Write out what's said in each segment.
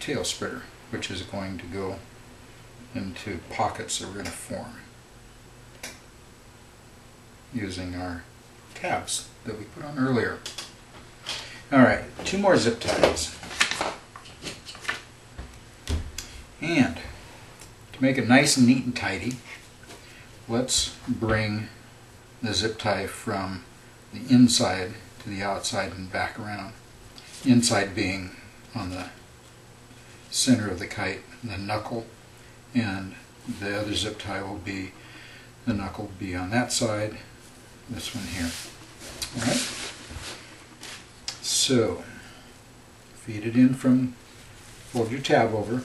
tail spreader, which is going to go into pockets that we're going to form using our tabs that we put on earlier. Alright, 2 more zip ties. And to make it nice and neat and tidy, let's bring the zip tie from the inside to the outside and back around. Inside being on the center of the kite, the knuckle, and the other zip tie will be, the knuckle will be on that side, this one here. Alright? So, feed it in from, fold your tab over,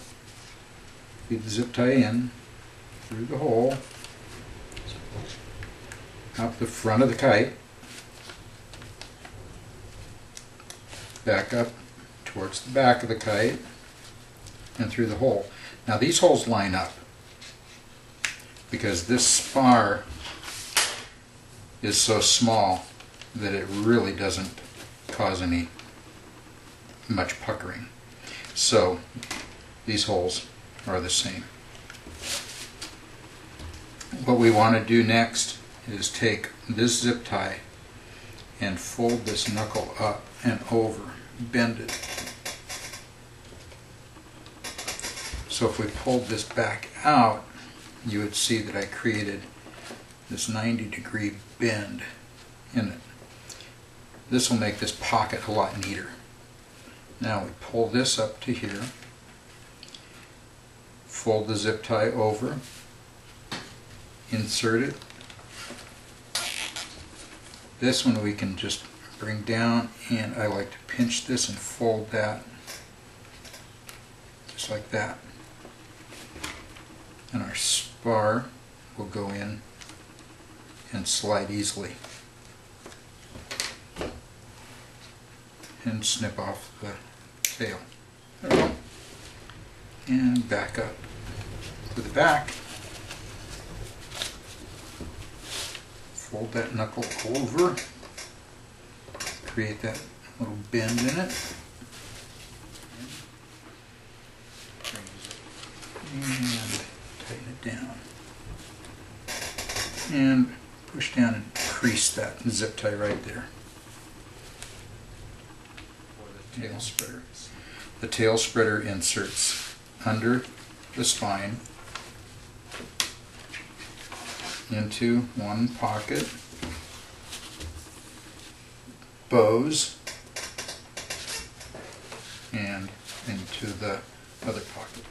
feed the zip tie in through the hole, out the front of the kite, back up towards the back of the kite, and through the hole. Now these holes line up because this spar is so small that it really doesn't cause any much puckering. So these holes are the same. What we want to do next is take this zip tie and fold this knuckle up and over, bend it. So if we pulled this back out, you would see that I created this 90-degree bend in it. This will make this pocket a lot neater. Now we pull this up to here, fold the zip tie over, insert it. This one we can just bring down, and I like to pinch this and fold that just like that. And our spar will go in and slide easily and snip off the tail. There we go. And back up to the back. Fold that knuckle over, create that little bend in it, and tighten it down, and push down and crease that zip tie right there. Tail spreader. The tail spreader inserts under the spine into one pocket, bows, and into the other pocket.